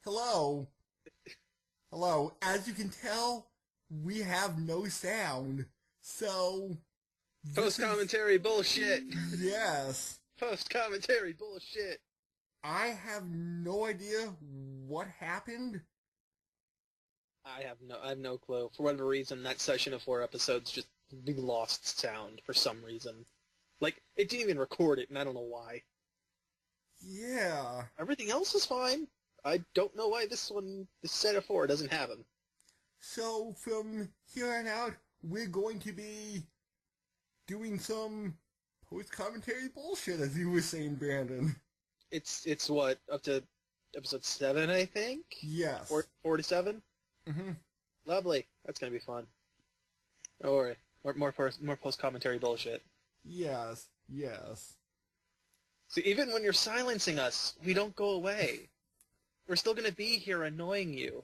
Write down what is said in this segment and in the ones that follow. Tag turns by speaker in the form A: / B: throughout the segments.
A: Hello. Hello. As you can tell, we have no sound. So, this is...
B: Post-commentary bullshit.
A: Yes.
B: Post-commentary bullshit.
A: I have no idea what happened.
B: I have no clue. For whatever reason, that session of 4 episodes just we lost sound for some reason. Like, it didn't even record it, and I don't know why.
A: Yeah.
B: Everything else is fine. I don't know why this set of 4 doesn't have them.
A: So, from here on out, we're going to be doing some post-commentary bullshit, as you were saying, Brandon.
B: It's what, up to episode 7, I think?
A: Yes.
B: 47?
A: Mm-hmm.
B: Lovely. That's gonna be fun. Don't worry. More post-commentary bullshit.
A: Yes. Yes.
B: See, even when you're silencing us, we don't go away. We're still gonna be here annoying you.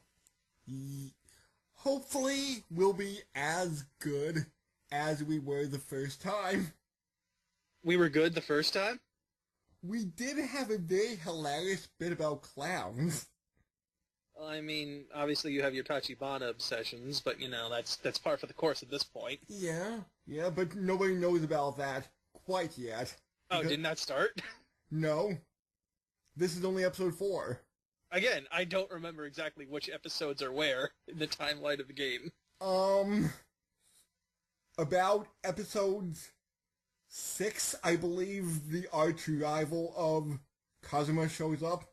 A: Hopefully, we'll be as good as we were the first time.
B: We were good the first time?
A: We did have a very hilarious bit about clowns.
B: Well, I mean, obviously you have your Tachibana obsessions, but, you know, that's par for the course at this point.
A: Yeah, but nobody knows about that quite yet.
B: Oh, didn't that start?
A: No. This is only episode 4.
B: Again, I don't remember exactly which episodes are where in the timeline of the game.
A: About episodes 6, I believe the arch rival of Kazuma shows up.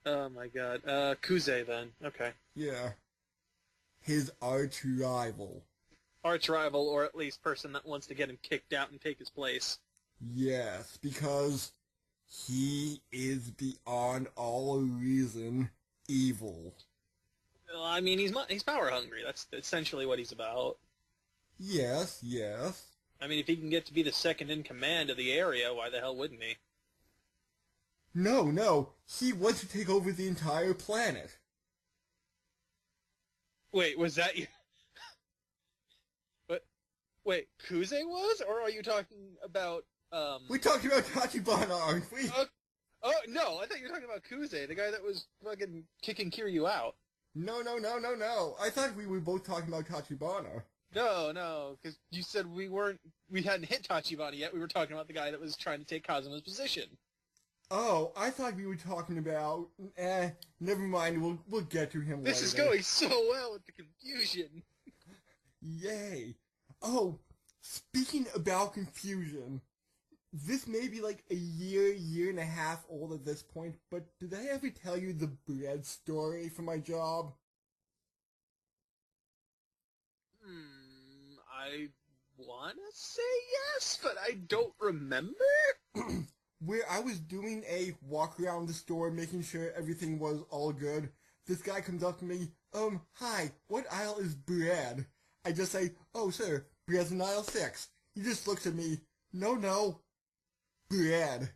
B: Oh my god. Kuze then. Okay.
A: Yeah. His arch rival.
B: Arch rival, or at least person that wants to get him kicked out and take his place.
A: Yes, because he is beyond all reason evil.
B: Well, I mean, he's power hungry. That's essentially what he's about.
A: Yes.
B: I mean, if he can get to be the second in command of the area, why the hell wouldn't he?
A: No. He wants to take over the entire planet.
B: Wait, was that you? Wait, Kuze was? Or are you talking about,
A: We're talking about Tachibana, aren't we?
B: Oh, no, I thought you were talking about Kuze, the guy that was fucking kicking Kiryu out.
A: No. I thought we were both talking about Tachibana.
B: No, because you said we hadn't hit Tachibana yet, we were talking about the guy that was trying to take Kazuma's position.
A: Oh, I thought we were talking about... never mind, we'll get to him later.
B: This is going so well with the confusion.
A: Yay. Oh, speaking about confusion, this may be like a year and a half old at this point, but did I ever tell you the bread story for my job?
B: I wanna say yes, but I don't remember?
A: Where I was doing a walk around the store making sure everything was all good, this guy comes up to me, hi, what aisle is bread? I just say, oh, sir, bread's in aisle 6. He just looks at me, no, bread.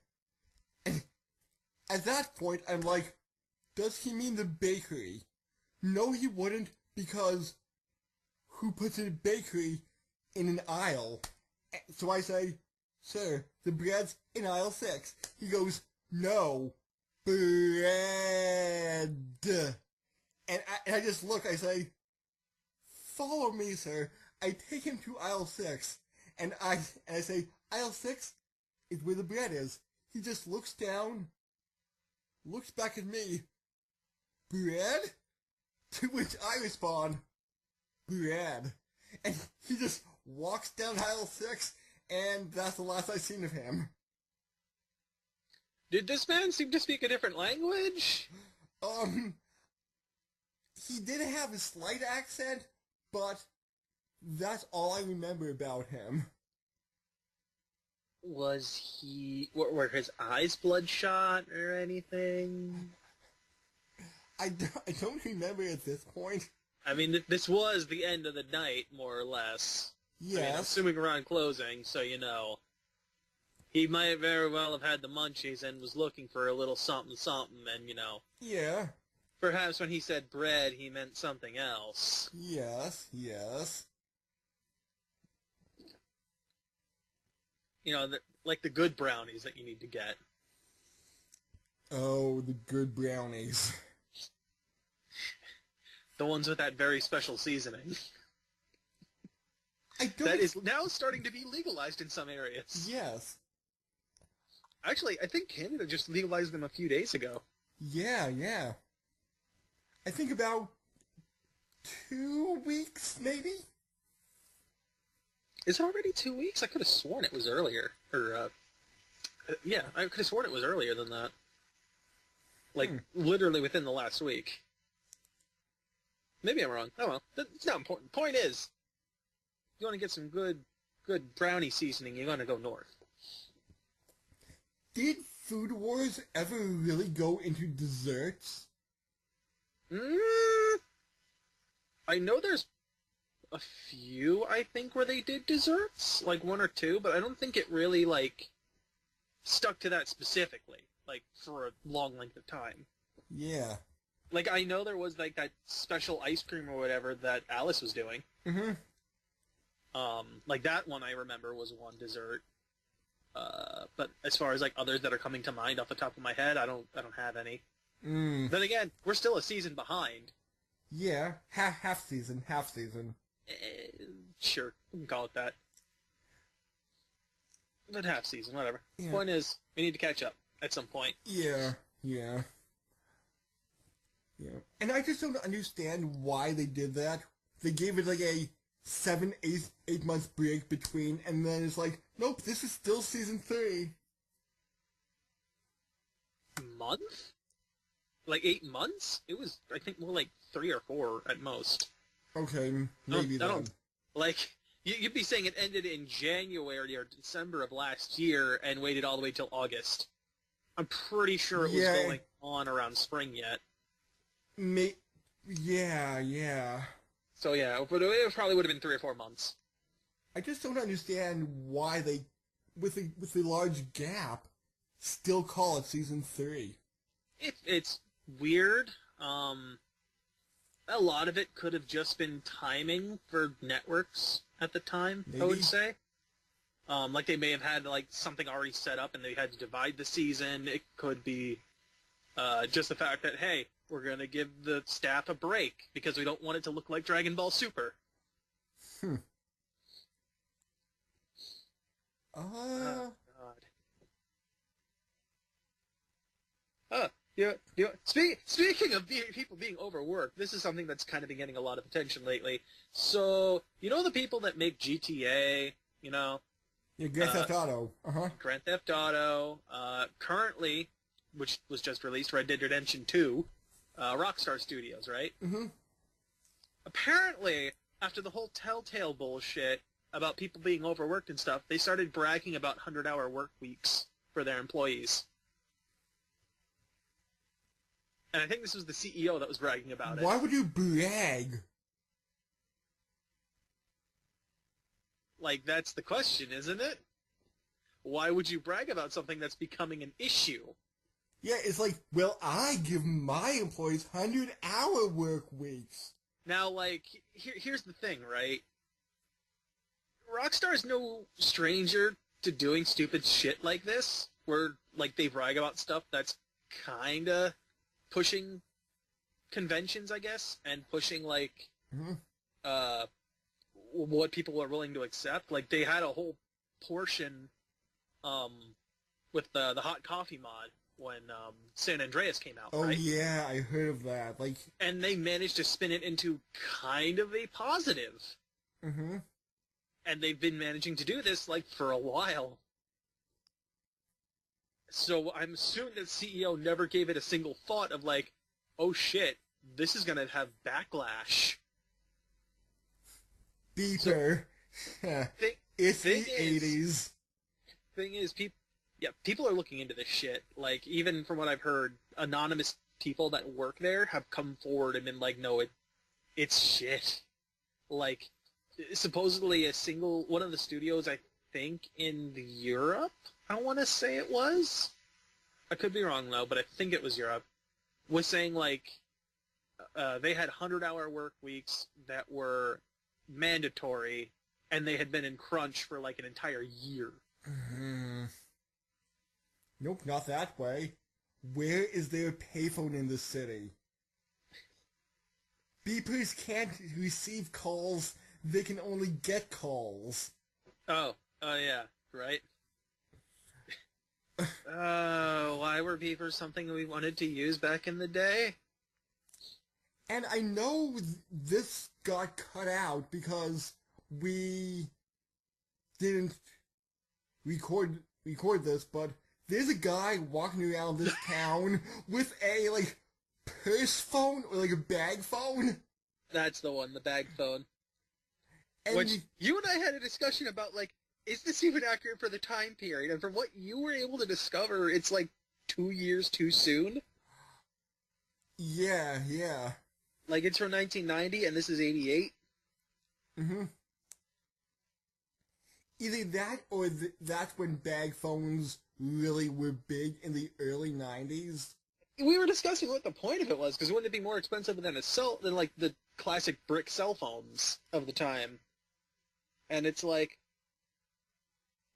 A: And at that point, I'm like, does he mean the bakery? No, he wouldn't, because who puts a bakery in an aisle? So I say, sir, the bread's in aisle 6. He goes, no, bread. And I just look, I say, follow me, sir. I take him to aisle 6, and I say, aisle 6 is where the bread is. He just looks down, looks back at me, bread? To which I respond, bread. And he just walks down aisle 6, and that's the last I've seen of him.
B: Did this man seem to speak a different language?
A: He did have a slight accent, but that's all I remember about him.
B: Was he... Were his eyes bloodshot or anything?
A: I don't remember at this point.
B: I mean, this was the end of the night, more or less.
A: Yes.
B: I mean, assuming around closing, so you know. He might very well have had the munchies and was looking for a little something, and, you know.
A: Yeah.
B: Perhaps when he said bread, he meant something else.
A: Yes.
B: You know, like the good brownies that you need to get.
A: Oh, the good brownies.
B: The ones with that very special seasoning.
A: I don't...
B: That is now starting to be legalized in some areas.
A: Yes.
B: Actually, I think Canada just legalized them a few days ago.
A: Yeah. I think about 2 weeks, maybe?
B: Is it already 2 weeks? I could have sworn it was earlier. Yeah, I could have sworn it was earlier than that. Like, literally within the last week. Maybe I'm wrong. Oh well, it's not important. Point is, you want to get some good brownie seasoning, you're going to go north.
A: Did Food Wars ever really go into desserts?
B: I know there's a few, I think, where they did desserts, like one or two, but I don't think it really, like, stuck to that specifically, like, for a long length of time.
A: Yeah.
B: Like, I know there was, like, that special ice cream or whatever that Alice was doing.
A: Mm-hmm.
B: Like, that one I remember was one dessert. But as far as, like, others that are coming to mind off the top of my head, I don't have any. Then again, we're still a season behind.
A: Yeah, half season.
B: Sure, we can call it that. But half season, whatever.
A: Yeah.
B: Point is, we need to catch up at some point.
A: Yeah. And I just don't understand why they did that. They gave it like a 8 month break between, and then it's like, nope, this is still season 3.
B: Month? Like 8 months? It was, I think, more like 3 or 4 at most.
A: Okay, maybe then.
B: Like, you'd be saying it ended in January or December of last year and waited all the way till August. I'm pretty sure it was going on around spring yet.
A: Yeah.
B: So yeah, but it probably would have been 3 or 4 months.
A: I just don't understand why they, with a large gap, still call it season 3.
B: It's weird. A lot of it could have just been timing for networks at the time, maybe. I would say. Like they may have had like something already set up and they had to divide the season. It could be just the fact that, hey, we're going to give the staff a break because we don't want it to look like Dragon Ball Super. Oh, God. Yeah. Speaking of people being overworked, this is something that's kind of been getting a lot of attention lately. So, you know the people that make GTA, you know?
A: Yeah, Grand Theft Auto.
B: Grand Theft Auto. Currently, which was just released, Red Dead Redemption 2, Rockstar Studios, right?
A: Mm-hmm.
B: Apparently, after the whole Telltale bullshit about people being overworked and stuff, they started bragging about 100-hour work weeks for their employees. And I think this was the CEO that was bragging about it.
A: Why would you brag?
B: Like, that's the question, isn't it? Why would you brag about something that's becoming an issue?
A: Yeah, it's like, well, I give my employees 100-hour work weeks.
B: Now, like, here's the thing, right? Rockstar's no stranger to doing stupid shit like this, where, like, they brag about stuff that's kinda pushing conventions, I guess, and pushing, like, what people are willing to accept. Like, they had a whole portion with the hot coffee mod when San Andreas came out, right?
A: Oh, yeah, I heard of that. Like,
B: and they managed to spin it into kind of a positive.
A: Mm-hmm.
B: And they've been managing to do this, like, for a while. So I'm assuming that CEO never gave it a single thought of, like, oh shit, this is going to have backlash.
A: Beeper. So, it's the 80s.
B: Thing is, people are looking into this shit. Like, even from what I've heard, anonymous people that work there have come forward and been like, no, it's shit. Like, supposedly one of the studios, I think, in Europe, I want to say it was. I could be wrong, though, but I think it was Europe. Was saying, like, they had 100-hour work weeks that were mandatory, and they had been in crunch for, like, an entire year.
A: Nope, not that way. where is there a payphone in this city? Beepers can't receive calls, they can only get calls.
B: Oh, yeah, right. Why were beepers something we wanted to use back in the day?
A: And I know this got cut out because we didn't record this, but there's a guy walking around this town with a, like, purse phone or, like, a bag phone.
B: That's the one, the bag phone.
A: And
B: Which, you and I had a discussion about, like, is this even accurate for the time period? And from what you were able to discover, it's, like, 2 years too soon?
A: yeah.
B: Like, it's from 1990, and this is 88?
A: Mm-hmm. Either that or that's when bag phones really were big in the early 90s.
B: We were discussing what the point of it was, because wouldn't it be more expensive than like, the classic brick cell phones of the time? And it's like,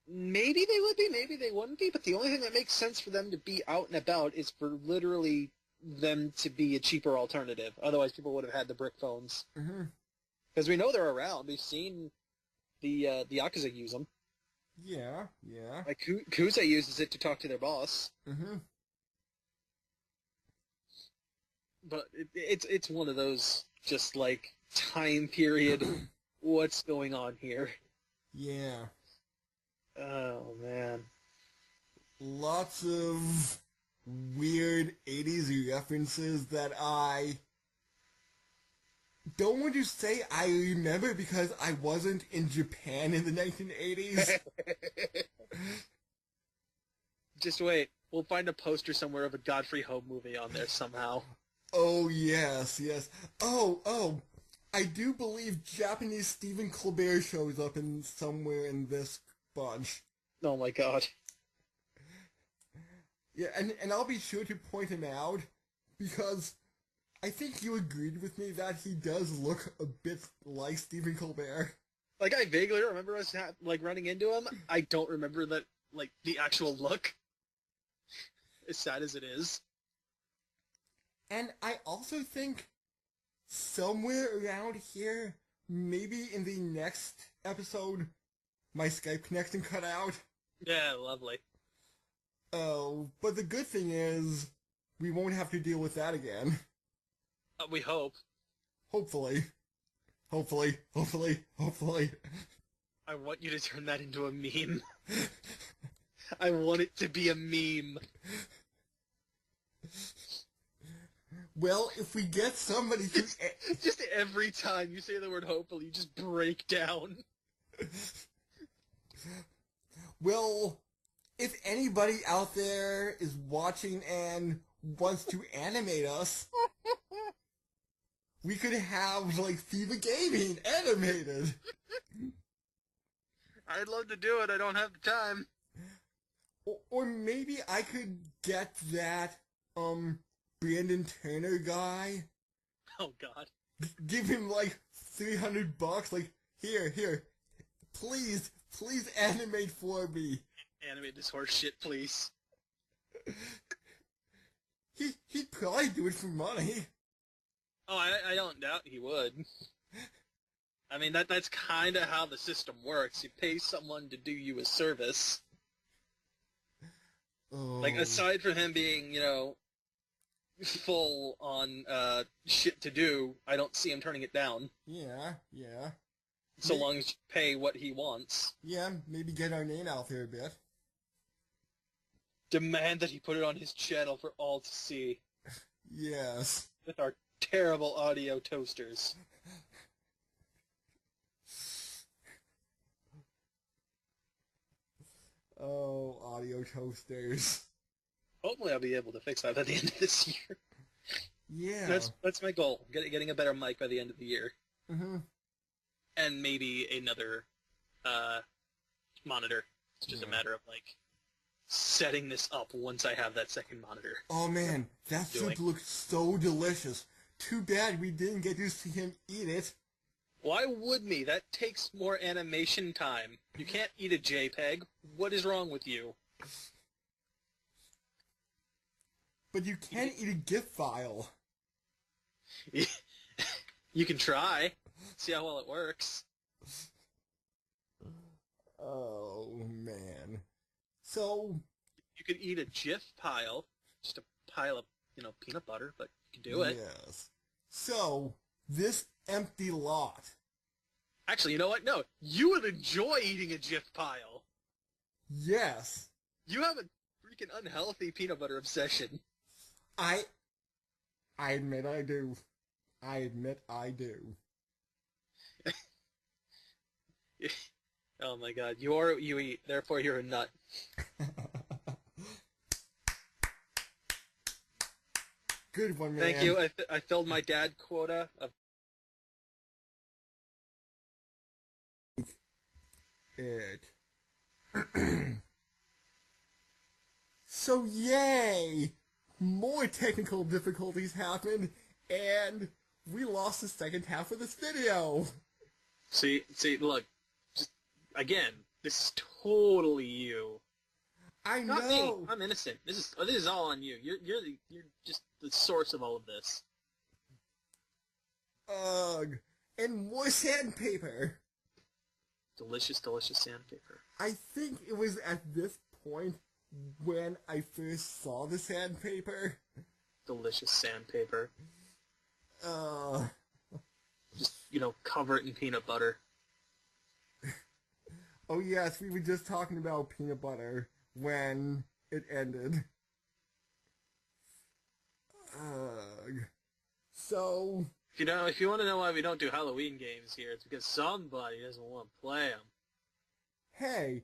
B: maybe they would be, maybe they wouldn't be, but the only thing that makes sense for them to be out and about is for literally them to be a cheaper alternative. Otherwise, people would have had the brick phones.
A: Mm-hmm.
B: Because we know they're around. We've seen the Yakuza use them.
A: Yeah.
B: Like, Yakuza uses it to talk to their boss.
A: Mm-hmm.
B: But it's one of those, just like, time period, what's going on here?
A: Yeah.
B: Oh, man.
A: Lots of weird 80s references that I don't want to say I remember because I wasn't in Japan in the 1980s.
B: Just wait. We'll find a poster somewhere of a Godfrey Ho movie on there somehow.
A: Oh, yes. Oh, I do believe Japanese Stephen Colbert shows up in somewhere in this bunch.
B: Oh my god.
A: Yeah, and I'll be sure to point him out, because I think you agreed with me that he does look a bit like Stephen Colbert.
B: Like, I vaguely remember us, running into him. I don't remember that, like, the actual look. As sad as it is.
A: And I also think somewhere around here, maybe in the next episode, my Skype connection cut out.
B: Yeah, lovely.
A: Oh, but the good thing is, we won't have to deal with that again.
B: We hope.
A: Hopefully. Hopefully.
B: I want you to turn that into a meme. I want it to be a meme.
A: Well, if we get somebody who...
B: Just every time you say the word hopefully, you just break down.
A: Well, if anybody out there is watching and wants to animate us, we could have, like, FeVa Gaming animated.
B: I'd love to do it, I don't have the time.
A: Or maybe I could get that, Brandon Turner guy.
B: Oh god.
A: Give him, like, $300, like, here, please animate for me.
B: Animate this horse shit, please.
A: He'd probably do it for money.
B: Oh, I don't doubt he would. I mean, that's kind of how the system works. You pay someone to do you a service.
A: Oh.
B: Like, aside from him being, full on shit to do, I don't see him turning it down.
A: Yeah.
B: So long as you pay what he wants.
A: Yeah, maybe get our name out there a bit.
B: Demand that he put it on his channel for all to see.
A: Yes.
B: With our terrible audio toasters.
A: Oh, audio toasters.
B: Hopefully I'll be able to fix that by the end of this year.
A: Yeah.
B: That's my goal. Getting a better mic by the end of the year.
A: Mm-hmm.
B: And maybe another monitor. It's just a matter of, like, setting this up once I have that second monitor.
A: Oh man, that soup looks so delicious. Too bad we didn't get to see him eat it.
B: Why would me? That takes more animation time. You can't eat a JPEG. What is wrong with you?
A: But you can't eat a GIF file.
B: You can try. See how well it works.
A: Oh, man. So...
B: You could eat a GIF pile. Just a pile of, peanut butter, but you can do it.
A: Yes. So, this empty lot.
B: Actually, you know what? No, you would enjoy eating a GIF pile.
A: Yes.
B: You have a freaking unhealthy peanut butter obsession.
A: I admit I do. I admit I do.
B: Oh my god, you are what you eat, therefore you're a nut.
A: Good one, man.
B: Thank you. I filled my dad quota of...
A: It. So, yay! More technical difficulties happened, and we lost the second half of this video.
B: See, look, just, again, this is totally you.
A: I
B: Not
A: know.
B: me. I'm innocent. This is all on you. You're just the source of all of this.
A: Ugh. And more sandpaper.
B: Delicious, delicious sandpaper.
A: I think it was at this point when I first saw the sandpaper.
B: Delicious sandpaper.
A: Uh.
B: Just, cover it in peanut butter.
A: Oh yes, we were just talking about peanut butter when it ended. Ugh. So...
B: If you want to know why we don't do Halloween games here, it's because somebody doesn't want to play them.
A: Hey.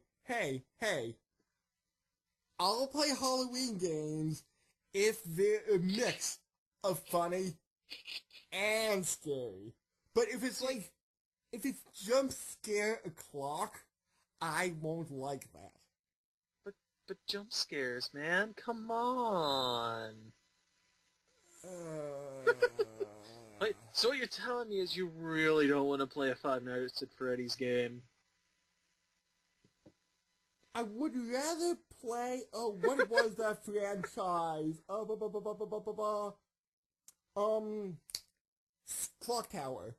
A: I'll play Halloween games if they're a mix of funny and scary. But if it's jump scare o'clock, I won't like that.
B: But jump scares, man, come on. Wait, so what you're telling me is you really don't want to play a Five Nights at Freddy's game?
A: I would rather play, what was that franchise? Clock Tower.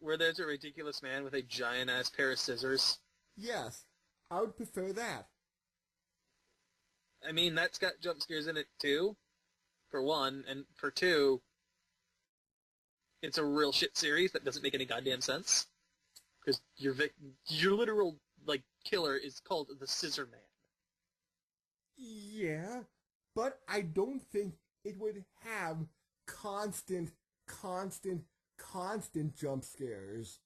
B: Where there's a ridiculous man with a giant-ass pair of scissors?
A: Yes, I would prefer that.
B: I mean, that's got jump scares in it, too, for one, and for two, it's a real shit series that doesn't make any goddamn sense. Because your literal, killer is called the Scissor Man.
A: Yeah, but I don't think it would have constant jump scares.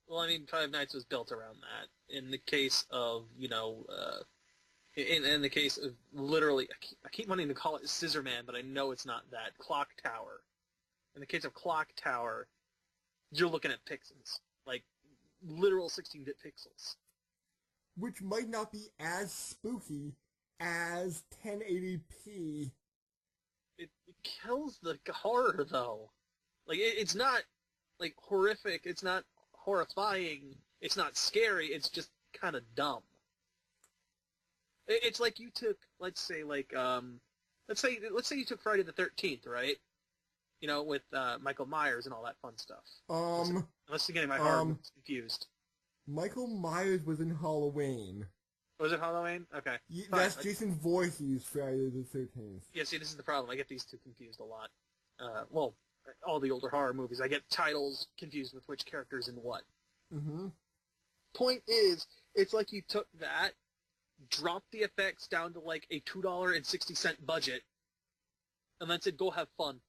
B: Well, I mean, Five Nights was built around that. In the case of, in the case of literally, I keep wanting to call it Scissor Man, but I know it's not that. Clock Tower. In the case of Clock Tower, you're looking at pixels. Literal 16-bit pixels.
A: Which might not be as spooky as 1080p.
B: It kills the horror, though. It's not, horrific, it's not horrifying, it's not scary, it's just kind of dumb. It's like you took, let's say you took Friday the 13th, right? With Michael Myers and all that fun stuff. Unless you're getting my horror confused.
A: Michael Myers was in Halloween.
B: Was it Halloween? Okay.
A: That's Jason Voorhees' Friday the 13th.
B: Yeah, see, this is the problem. I get these two confused a lot. Well, all the older horror movies, I get titles confused with which character's in what.
A: Mm-hmm.
B: Point is, it's like you took that, dropped the effects down to a $2.60 budget, and then said, go have fun.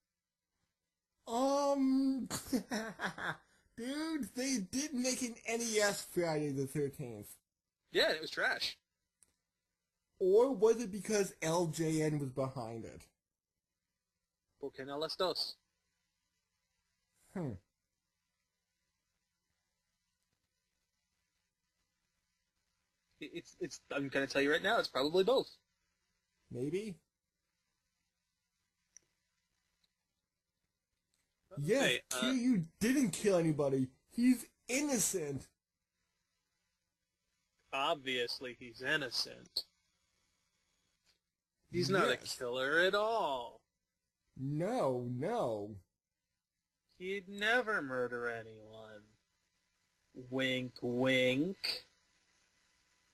A: Dude, they did make an NES Friday the 13th.
B: Yeah, it was trash.
A: Or was it because LJN was behind it?
B: Porque no las dos. It's. I'm gonna tell you right now, it's probably both.
A: Maybe? Yes,
B: hey,
A: Kiryu didn't kill anybody. He's innocent.
B: Obviously, he's innocent. He's not a
A: Yes.
B: killer at all.
A: No, no.
B: He'd never murder anyone. Wink, wink.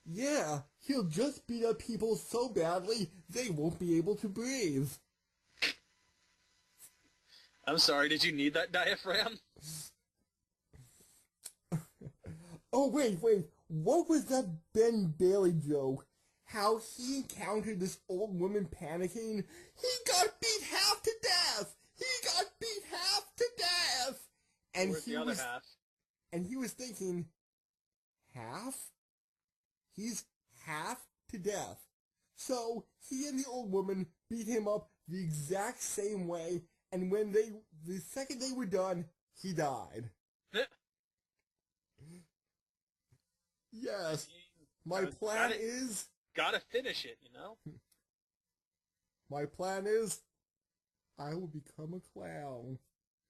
A: Yeah, he'll just beat up people so badly they won't be able to breathe.
B: I'm sorry, did you need that diaphragm?
A: Oh, wait. What was that Ben Bailey joke? How he encountered this old woman panicking? He got beat half to death! He got beat half to death! And
B: Where's the other half?
A: And he was thinking, half? He's half to death. So he and the old woman beat him up the exact same way, and the second they were done, he died. Yes, my plan is...
B: Gotta finish it, you know?
A: My plan is, I will become a clown.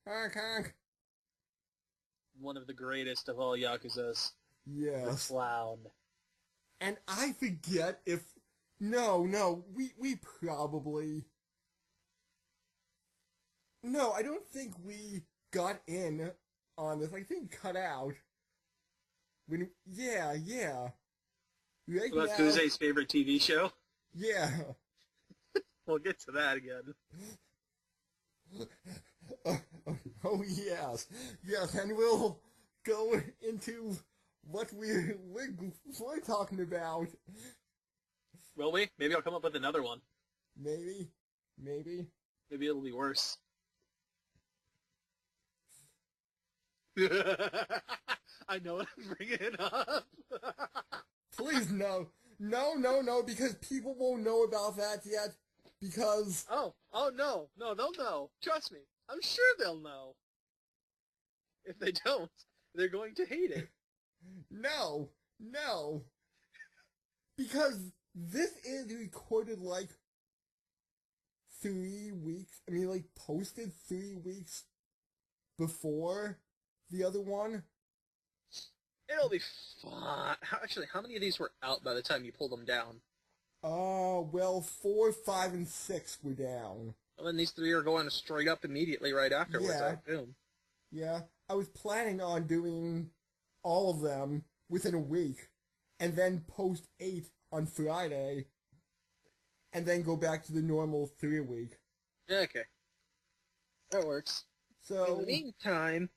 A: Honk, honk.
B: One of the greatest of all Yakuzas.
A: Yes.
B: The clown.
A: And I forget if... No, we probably... No, I don't think we got in on this. I think cut out. Yeah. Right
B: About
A: now,
B: Kuze's favorite TV show?
A: yeah.
B: We'll get to that again.
A: Oh yes, and we'll go into what we're talking about.
B: Will we? Maybe I'll come up with another one.
A: Maybe.
B: Maybe it'll be worse. I know what I'm bringing up.
A: Please, no, because people won't know about that yet, because...
B: Oh, no, they'll know. Trust me. I'm sure they'll know. If they don't, they're going to hate it.
A: No, because this is recorded, 3 weeks, posted 3 weeks before the other one.
B: It'll be fun. Actually, how many of these were out by the time you pulled them down?
A: Well, 4, 5, and 6 were down.
B: Well, then these 3 are going straight up immediately right afterwards,
A: Yeah.
B: I assume.
A: Yeah, I was planning on doing all of them within a week, and then post 8 on Friday, and then go back to the normal 3-a-week.
B: Okay. That works.
A: So...
B: In the meantime,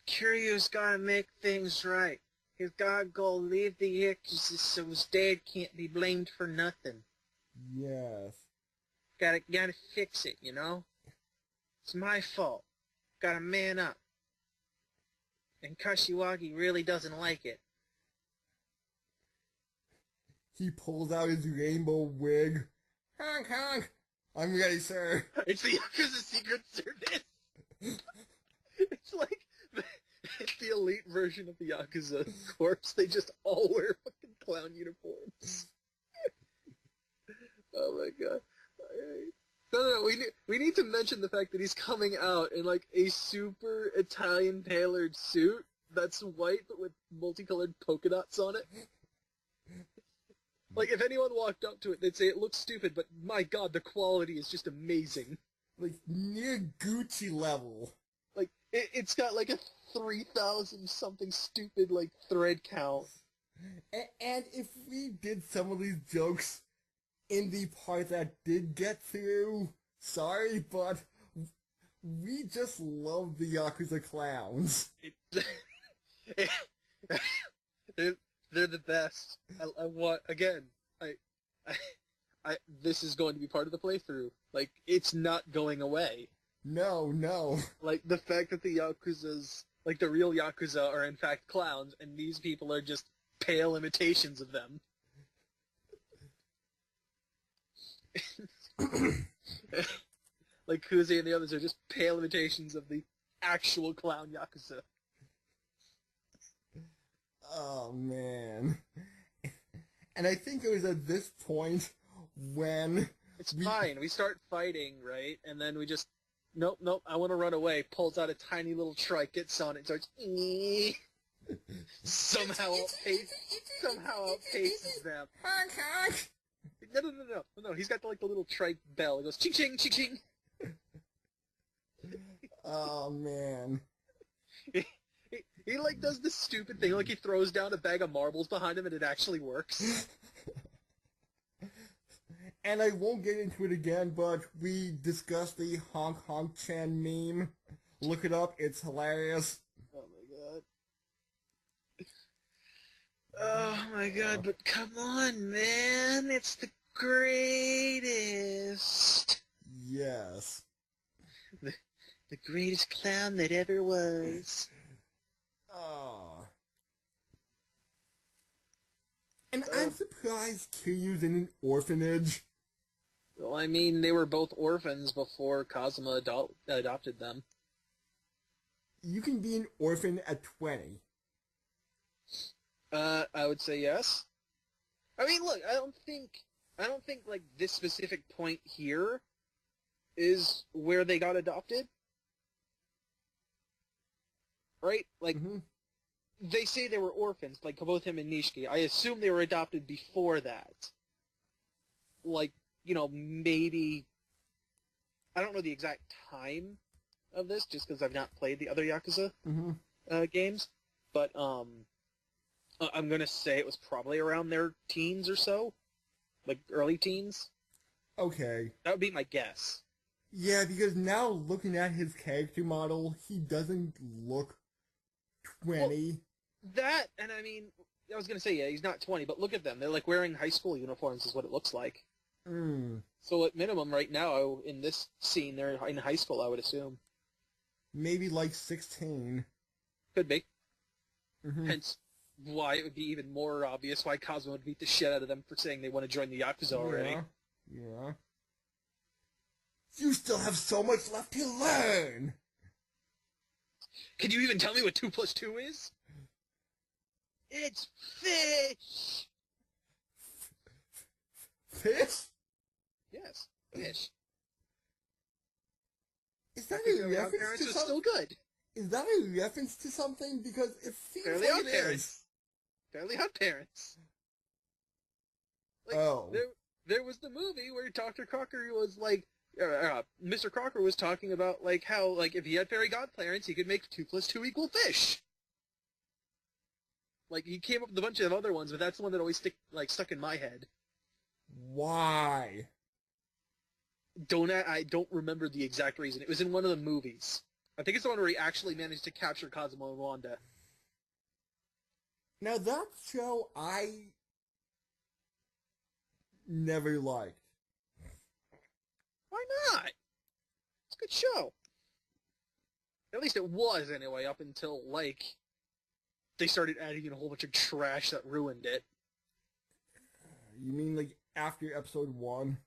B: Kiryu's gotta make things right. He's gotta go leave the Yakuza so his dad can't be blamed for nothing.
A: Yes.
B: Gotta fix it, you know? It's my fault. Gotta man up. And Kashiwagi really doesn't like it.
A: He pulls out his rainbow wig. Honk, honk. I'm ready, sir.
B: It's the Yakuza Secret Service! It's the elite version of the Yakuza Corps. They just all wear fucking clown uniforms. Oh my god. No, we need to mention the fact that he's coming out in a super Italian tailored suit that's white but with multicolored polka dots on it. If anyone walked up to it, they'd say it looks stupid, but my god, the quality is just amazing.
A: Near Gucci level.
B: It's got a 3,000 something stupid thread count.
A: And if we did some of these jokes in the part that did get through, sorry, but we just love the Yakuza clowns.
B: They're the best. I want, again, this is going to be part of the playthrough. It's not going away.
A: No.
B: The fact that the Yakuzas, the real Yakuza are in fact clowns, and these people are just pale imitations of them. Kuze and the others are just pale imitations of the actual clown Yakuza.
A: Oh, man. And I think it was at this point when...
B: It's fine. We start fighting, right? And then we just... Nope, I want to run away. Pulls out a tiny little trike, gets on it, starts... somehow outpaces them.
A: Honk, honk.
B: No. He's got the, like the little tripe bell. It goes ching ching ching ching.
A: Oh man.
B: He like does this stupid thing, like he throws down a bag of marbles behind him, and it actually works.
A: And I won't get into it again, but we discussed the Honk Honk Chan meme. Look it up, it's hilarious.
B: Oh my god. Oh my god, but come on, man. It's the greatest.
A: Yes.
B: The greatest clown that ever was.
A: Oh. And I'm surprised Kiryu's in an orphanage.
B: Well, I mean, they were both orphans before Kazuma adopted them.
A: You can be an orphan at 20.
B: I would say yes. I mean, look, I don't think like this specific point here is where they got adopted. Right? Like, they say they were orphans, like both him and Nishiki. I assume they were adopted before that. Like, you know, maybe... I don't know the exact time of this, just because I've not played the other Yakuza games. But, I'm gonna say it was probably around their teens or so. Like, early teens.
A: Okay.
B: That would be my guess.
A: Yeah, because now looking at his character model, he doesn't look 20.
B: Well, that, and I mean, I was gonna say, yeah, he's not 20, but look at them. They're like wearing high school uniforms is what it looks like. So at minimum right now, in this scene, they're in high school, I would assume.
A: Maybe like 16.
B: Could be. Hence why it would be even more obvious why Kazuma would beat the shit out of them for saying they want to join the Yakuza already.
A: Yeah. You still have so much left to learn!
B: Can you even tell me what 2 plus 2 is? It's fish!
A: Fish?
B: Yes, fish.
A: Is that a reference to
B: still good.
A: Is that a reference to something? Because it seems
B: Fairly
A: like
B: Odd Parents. Fairly Odd Parents. Like, there was the movie where Dr. Crocker was like, Mr. Crocker was talking about like how like if he had fairy godparents, he could make 2 plus 2 equal fish. Like he came up with a bunch of other ones, but that's the one that always stuck in my head.
A: Why?
B: I don't remember the exact reason. It was in one of the movies. I think it's the one where he actually managed to capture Kazuma and Wanda.
A: Now that show I never liked.
B: Why not? It's a good show. At least it was anyway, up until like they started adding in a whole bunch of trash that ruined it.
A: You mean like after episode 1?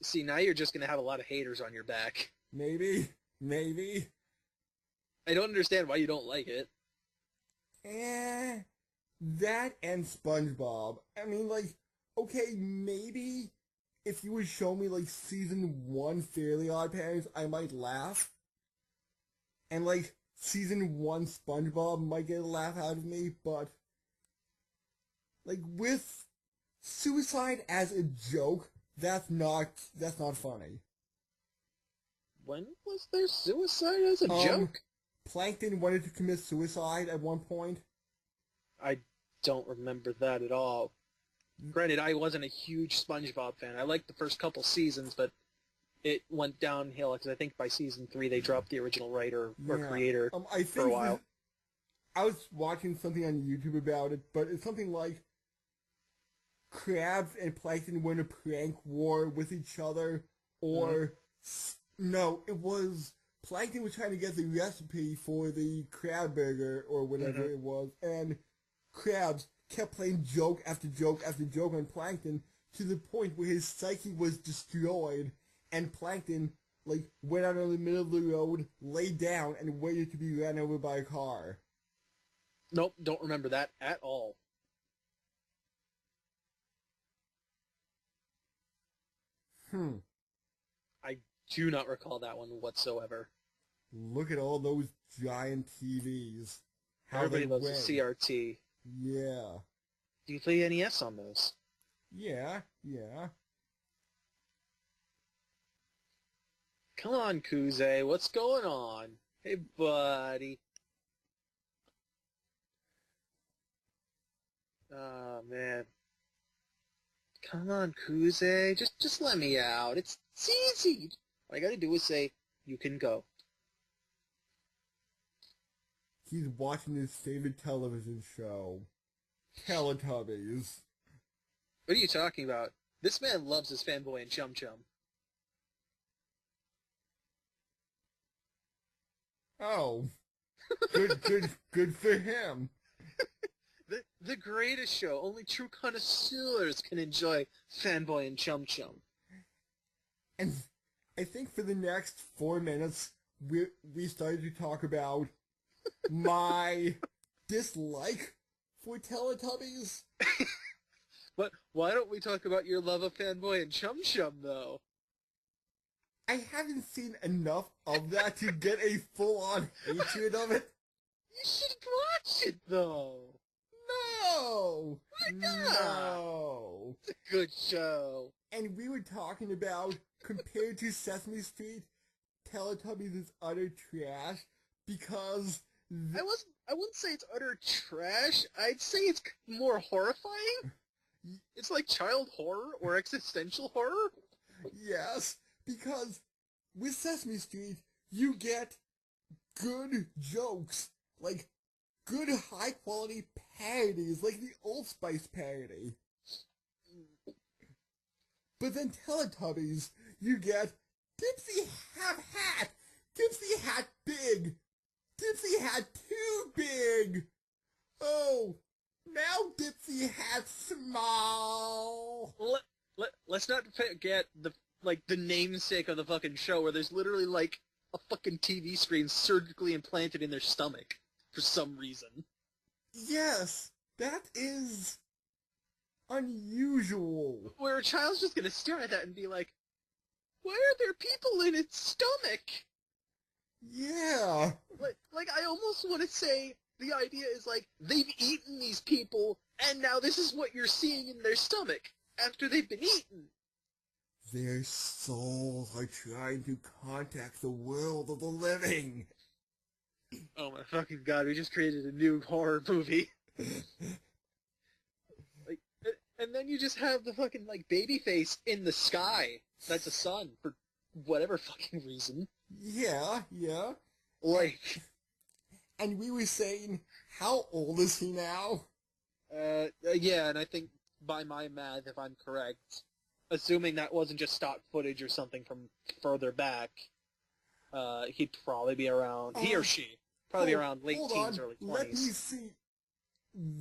B: See, now you're just gonna have a lot of haters on your back.
A: Maybe.
B: I don't understand why you don't like it.
A: That and SpongeBob. I mean, like, okay, maybe if you would show me, like, season 1 Fairly Odd Parents, I might laugh. And, like, season 1 SpongeBob might get a laugh out of me, but, like, with suicide as a joke, that's not funny.
B: When was there suicide as a joke?
A: Plankton wanted to commit suicide at one point.
B: I don't remember that at all. Granted, I wasn't a huge SpongeBob fan. I liked the first couple seasons, but it went downhill because I think by season 3 they dropped the original writer or creator for a while.
A: I was watching something on YouTube about it, but it's something like Krabs and Plankton win a prank war with each other, or no, it was Plankton was trying to get the recipe for the crab burger or whatever it was, and Krabs kept playing joke after joke after joke on Plankton to the point where his psyche was destroyed, and Plankton like went out on the middle of the road, laid down, and waited to be ran over by a car.
B: Nope, don't remember that at all. I do not recall that one whatsoever.
A: Look at all those giant TVs. How
B: Everybody
A: they
B: loves
A: win.
B: the CRT.
A: Yeah.
B: Do you play NES on those?
A: Yeah, yeah.
B: Come on, Kuze, what's going on? Hey, buddy. Oh, man. Come on, Kuze. Just let me out. It's easy. All I gotta do is say, you can go.
A: He's watching his favorite television show, Teletubbies.
B: What are you talking about? This man loves his fanboy and Chum Chum.
A: Oh, good for him.
B: The greatest show. Only true connoisseurs can enjoy fanboy and Chum Chum.
A: And I think for the next 4 minutes, we started to talk about my dislike for Teletubbies.
B: But why don't we talk about your love of fanboy and Chum Chum, though?
A: I haven't seen enough of that to get a full-on hatred of it.
B: You should watch it, though.
A: No!
B: Why not?
A: No!
B: It's a good show.
A: And we were talking about, compared to Sesame Street, Teletubbies is utter trash because...
B: I wouldn't say it's utter trash. I'd say it's more horrifying. It's like child horror or existential horror.
A: Yes, because with Sesame Street, you get good jokes, like good high-quality parodies, like the Old Spice parody. But then Teletubbies, you get Dipsy Hat Hat, Dipsy Hat Big, Dipsy Hat Too Big. Oh, now Dipsy Hat Small.
B: Let's not forget the namesake of the fucking show, where there's literally like a fucking TV screen surgically implanted in their stomach for some reason.
A: Yes, that is unusual.
B: Where a child's just gonna stare at that and be like, "Why are there people in its stomach?"
A: Yeah.
B: Like I almost want to say the idea is like they've eaten these people, and now this is what you're seeing in their stomach after they've been eaten.
A: Their souls are trying to contact the world of the living.
B: Oh my fucking god, we just created a new horror movie. Like, and then you just have the fucking like baby face in the sky. That's a sun for whatever fucking reason.
A: Yeah, yeah.
B: Like,
A: And we were saying, how old is he now?
B: yeah, and I think by my math, if I'm correct, assuming that wasn't just stock footage or something from further back, he'd probably be around, he or she, probably be around late teens, early 20s.
A: Let me see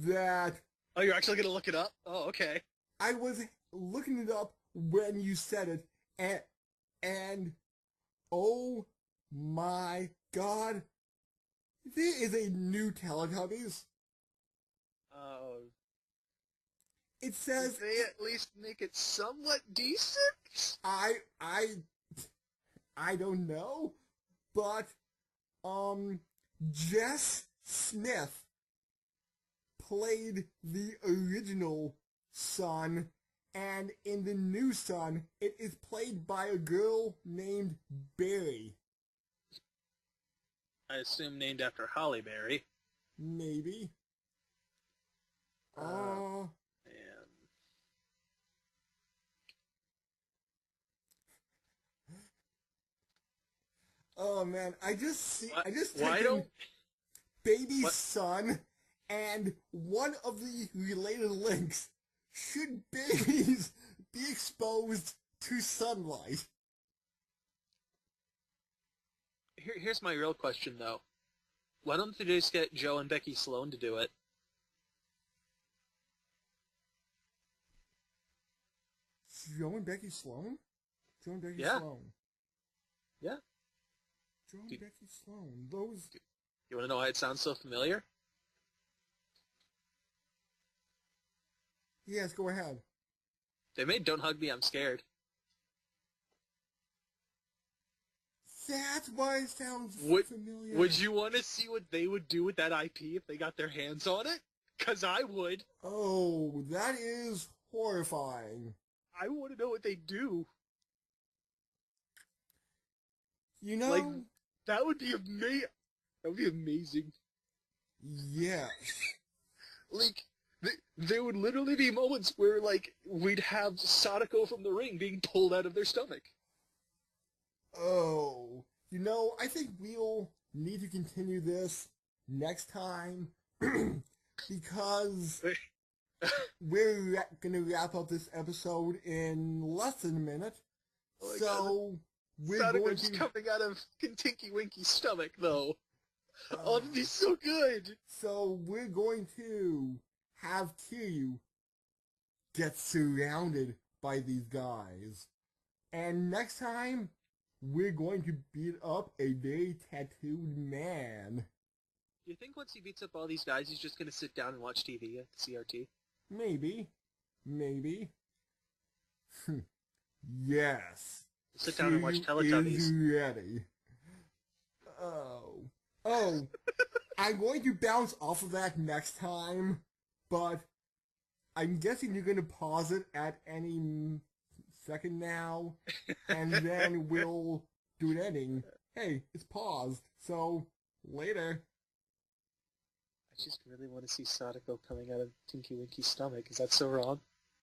A: that.
B: Oh, you're actually gonna look it up? Oh, okay.
A: I was looking it up when you said it, and oh my god, there is a new Teletubbies.
B: Oh.
A: It says
B: Did they at least make it somewhat decent?
A: I don't know, but Jess Smith played the original son, and in the new son, it is played by a girl named Berry.
B: I assume named after Holly Berry.
A: Maybe.
B: Man.
A: Oh man, I just
B: Why
A: typed in
B: don't...
A: baby
B: What?
A: son, and one of the related links: should babies be exposed to sunlight?
B: Here's my real question, though. Why don't they just get Joe and Becky Sloan to do it?
A: Joe and Becky Sloan? Joe and Becky
B: Yeah.
A: Sloan.
B: Yeah.
A: Joe and
B: Dude.
A: Becky Sloan. Those.
B: You want to know why it sounds so familiar?
A: Yes, go ahead.
B: They made Don't Hug Me, I'm Scared.
A: That's why it sounds familiar.
B: Would you want to see what they would do with that IP if they got their hands on it? 'Cause I would.
A: Oh, that is horrifying.
B: I want to know what they do.
A: You know?
B: Like, that would be amazing. That would be amazing.
A: Yes.
B: Like, there would literally be moments where, like, we'd have Sadako from the ring being pulled out of their stomach.
A: Oh. You know, I think we'll need to continue this next time because we're going to wrap up this episode in less than a minute.
B: Oh my
A: So, we're
B: Sadako
A: going
B: just
A: to...
B: coming out of Tinky Winky's stomach, though. Oh, that'd be so good!
A: So, we're going to have Kiryu get surrounded by these guys. And next time, we're going to beat up a very tattooed man.
B: Do you think once he beats up all these guys, he's just gonna sit down and watch TV at the CRT?
A: Maybe. Maybe. Yes.
B: Sit down and watch
A: Kiryu
B: Teletubbies.
A: is ready. Oh, I'm going to bounce off of that next time, but I'm guessing you're going to pause it at any second now, and then we'll do an ending. Hey, it's paused, so later.
B: I just really want to see Sadako coming out of Tinky Winky's stomach. Is that so wrong?